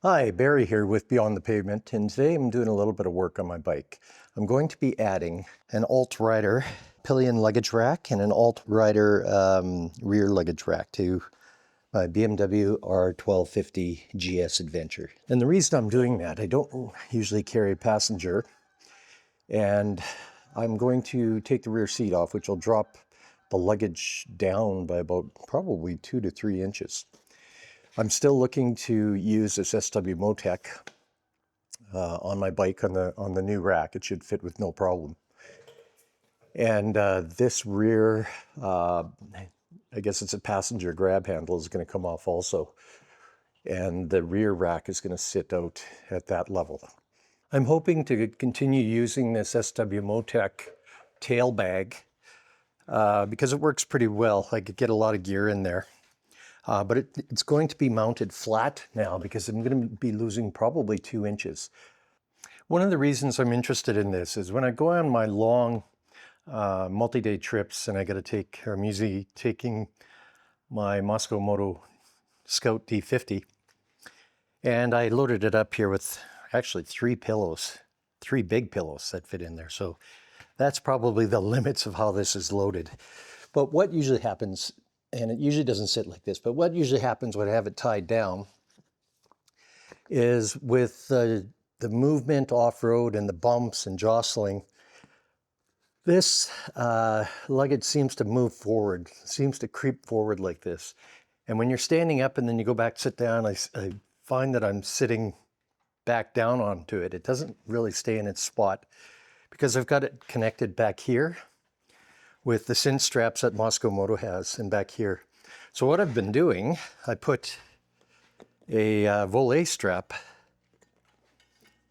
Hi, Barry here with Beyond the Pavement, and today I'm doing a little bit of work on my bike. I'm going to be adding an AltRider Pillion luggage rack and an AltRider rear luggage rack to my BMW R1250 GS Adventure. And the reason I'm doing that, I don't usually carry a passenger, and I'm going to take the rear seat off, which will drop the luggage down by about probably 2 to 3 inches. I'm still looking to use this SW Motec on my bike on the new rack. It should fit with no problem. And this rear, I guess it's a passenger grab handle, is going to come off also. And the rear rack is going to sit out at that level. I'm hoping to continue using this SW Motec tail bag because it works pretty well. I could get a lot of gear in there. But it's going to be mounted flat now because I'm going to be losing probably 2 inches. One of the reasons I'm interested in this is when I go on my long multi-day trips and I'm usually taking my Moscow Moto Scout D50, and I loaded it up here with actually 3 pillows, 3 big pillows that fit in there. So that's probably the limits of how this is loaded. But what usually happens, and it usually doesn't sit like this, but what usually happens when I have it tied down is with the movement off-road and the bumps and jostling, this luggage seems to move forward, seems to creep forward like this. And when you're standing up and then you go back, sit down, I find that I'm sitting back down onto it. It doesn't really stay in its spot because I've got it connected back here with the cinch straps that Moscow Moto has, and back here. So what I've been doing, I put a volet strap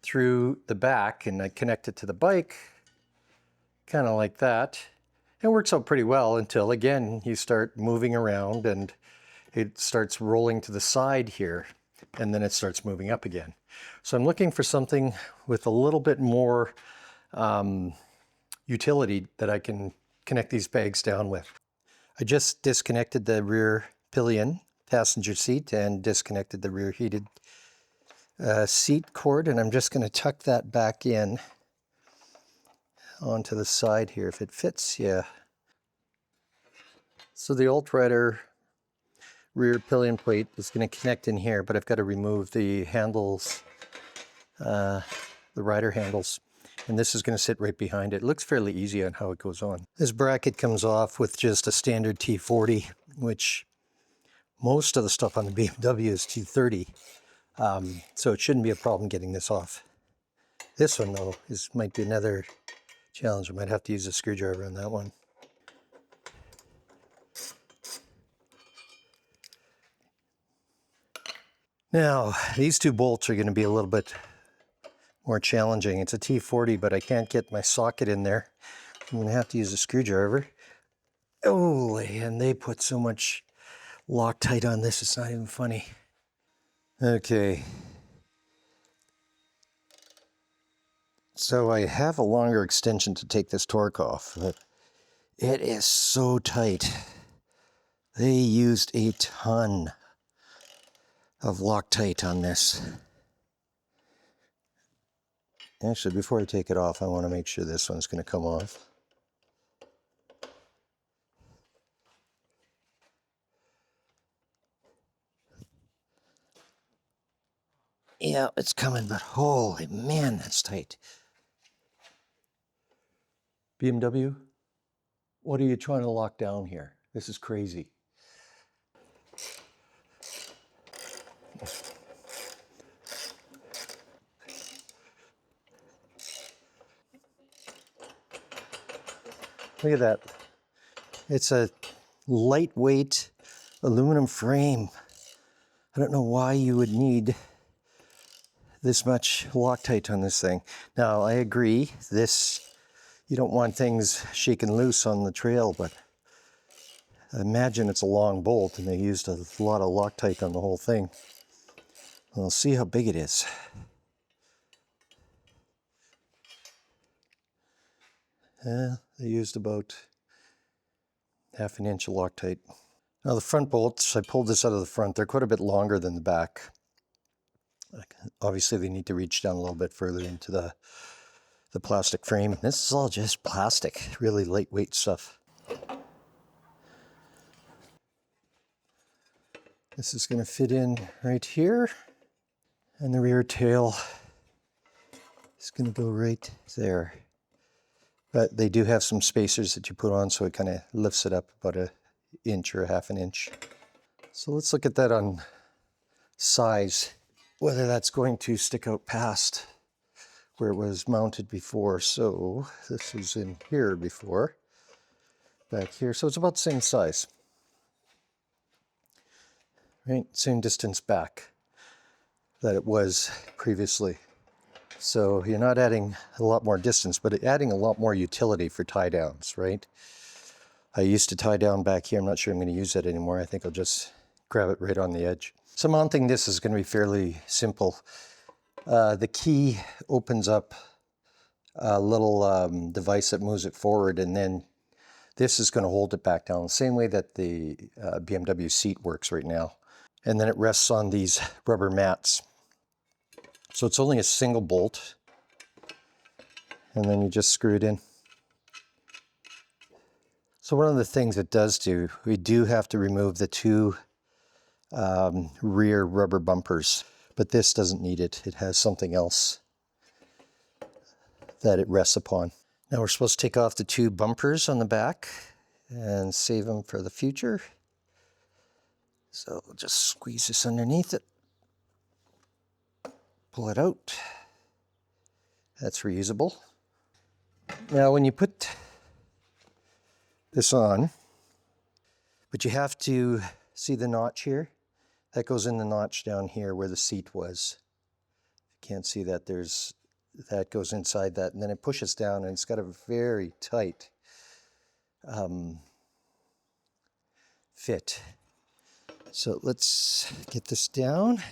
through the back and I connect it to the bike, kind of like that. It works out pretty well until, again, you start moving around and it starts rolling to the side here, and then it starts moving up again. So I'm looking for something with a little bit more utility that I can connect these bags down with. I just disconnected the rear pillion passenger seat and disconnected the rear heated seat cord, and I'm just going to tuck that back in onto the side here if it fits. Yeah. So the AltRider rear pillion plate is going to connect in here, but I've got to remove the handles, the rider handles. And this is going to sit right behind it. It looks fairly easy on how it goes on. This bracket comes off with just a standard T40, which most of the stuff on the BMW is T30. So it shouldn't be a problem getting this off. This one, though, might be another challenge. I might have to use a screwdriver on that one. Now, these 2 bolts are going to be a little bit more challenging. It's a T40, but I can't get my socket in there. I'm going to have to use a screwdriver. Oh, and they put so much Loctite on this, it's not even funny. Okay. So I have a longer extension to take this torque off, but it is so tight. They used a ton of Loctite on this. Actually, before I take it off, I want to make sure this one's going to come off. Yeah, it's coming, but holy man, that's tight. BMW, what are you trying to lock down here? This is crazy. Look at that. It's a lightweight aluminum frame. I don't know why you would need this much Loctite on this thing. Now, I agree, you don't want things shaking loose on the trail, but imagine it's a long bolt and they used a lot of Loctite on the whole thing. We'll see how big it is. They used about ½ an inch of Loctite. Now the front bolts, I pulled this out of the front. They're quite a bit longer than the back. Obviously they need to reach down a little bit further into the plastic frame. This is all just plastic, really lightweight stuff. This is going to fit in right here, and the rear tail is going to go right there. But they do have some spacers that you put on, so it kind of lifts it up about an inch or a half an inch. So let's look at that on size, whether that's going to stick out past where it was mounted before. So this was in here before, back here. So it's about the same size. Right, same distance back that it was previously. So you're not adding a lot more distance, but adding a lot more utility for tie downs, right? I used to tie down back here. I'm not sure I'm going to use that anymore. I think I'll just grab it right on the edge. So mounting this is going to be fairly simple. The key opens up a little device that moves it forward, and then this is going to hold it back down the same way that the BMW seat works right now. And then it rests on these rubber mats. So it's only a single bolt, and then you just screw it in. So one of the things it does do, we do have to remove the two rear rubber bumpers, but this doesn't need it. It has something else that it rests upon. Now we're supposed to take off the two bumpers on the back and save them for the future. So we'll just squeeze this underneath it. Pull it out. That's reusable. Now when you put this on, but you have to see the notch here. That goes in the notch down here where the seat was. You can't see that. That goes inside that, and then it pushes down, and it's got a very tight fit. So let's get this down.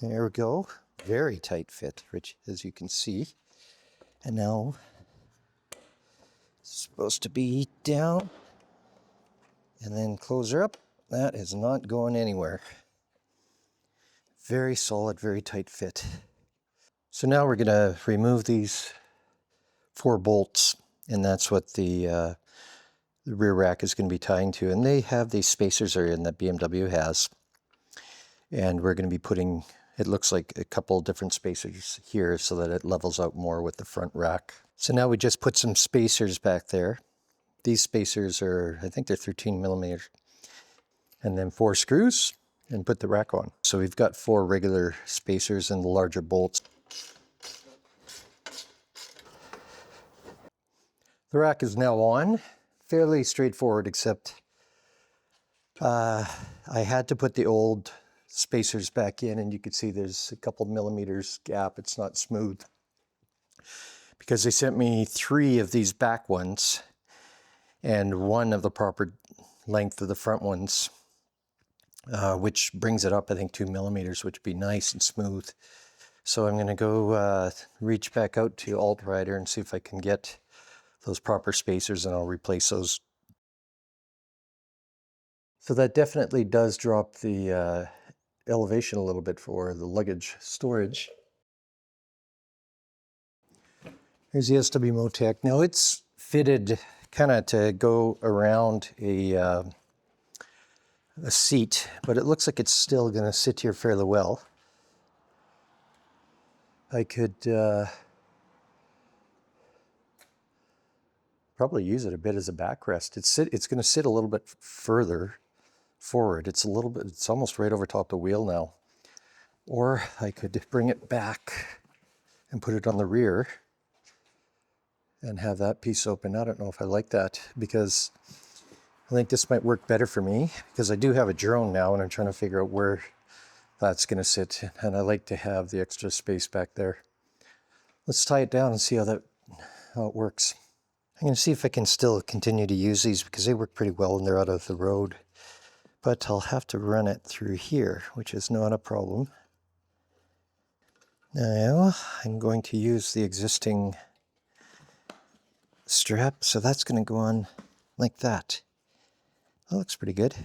There we go. Very tight fit, Rich, as you can see. And now it's supposed to be down, and then close her up. That is not going anywhere. Very solid, very tight fit. So now we're going to remove these 4 bolts, and that's what the rear rack is going to be tying to. And they have these spacers in that BMW has. And we're going to be putting, it looks like a couple different spacers here so that it levels out more with the front rack. So now we just put some spacers back there. These spacers are, I think they're 13 millimeters. And then 4 screws, and put the rack on. So we've got 4 regular spacers and the larger bolts. The rack is now on. Fairly straightforward, except I had to put the old spacers back in, and you can see there's a couple millimeters gap. It's not smooth. Because they sent me 3 of these back ones and 1 of the proper length of the front ones, which brings it up, I think, 2 millimeters, which would be nice and smooth. So I'm going to go reach back out to AltRider and see if I can get those proper spacers, and I'll replace those. So that definitely does drop the elevation a little bit for the luggage storage. Here's the SW Motec. Now it's fitted kind of to go around a seat, but it looks like it's still going to sit here fairly well. I could probably use it a bit as a backrest. It's going to sit a little bit further forward. It's almost right over top the wheel now. Or I could bring it back and put it on the rear and have that piece open. I don't know if I like that, because I think this might work better for me, because I do have a drone now and I'm trying to figure out where that's going to sit, and I like to have the extra space back there. Let's tie it down and see how it works. I'm going to see if I can still continue to use these, because they work pretty well and they're out of the road. But I'll have to run it through here, which is not a problem. Now I'm going to use the existing strap, so that's going to go on like that. That looks pretty good.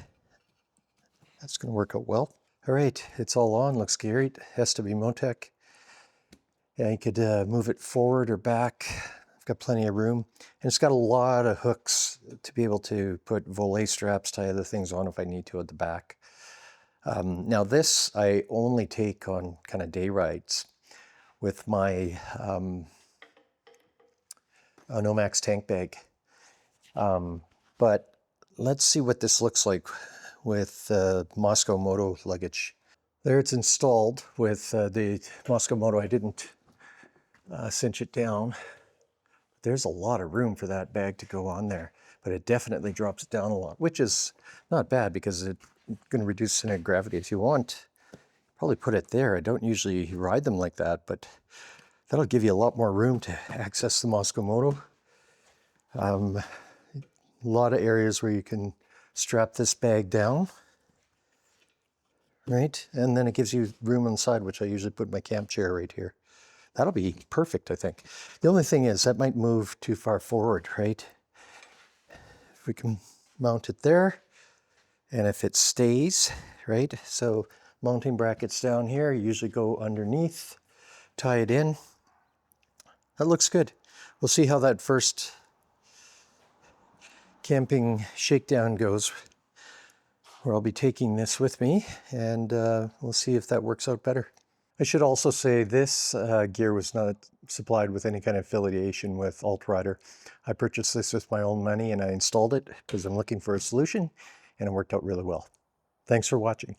That's going to work out well. All right, it's all on, looks great. Has to be Motec. Yeah, you could move it forward or back. I've got plenty of room. And it's got a lot of hooks to be able to put volet straps, tie other things on if I need to at the back. Now this I only take on kind of day rides with my Nomax tank bag. But let's see what this looks like with Moscow Moto luggage. There it's installed with the Moscow Moto. I didn't cinch it down. There's a lot of room for that bag to go on there, but it definitely drops it down a lot, which is not bad because it's going to reduce center of gravity. If you want, probably put it there. I don't usually ride them like that, but that'll give you a lot more room to access the Moscow Moto. A lot of areas where you can strap this bag down, right? And then it gives you room on the side, which I usually put my camp chair right here. That'll be perfect, I think. The only thing is that might move too far forward, right? If we can mount it there, and if it stays, right? So mounting brackets down here, usually go underneath, tie it in. That looks good. We'll see how that first camping shakedown goes, where I'll be taking this with me, and we'll see if that works out better. I should also say this gear was not supplied with any kind of affiliation with AltRider. I purchased this with my own money and I installed it because I'm looking for a solution, and it worked out really well. Thanks for watching.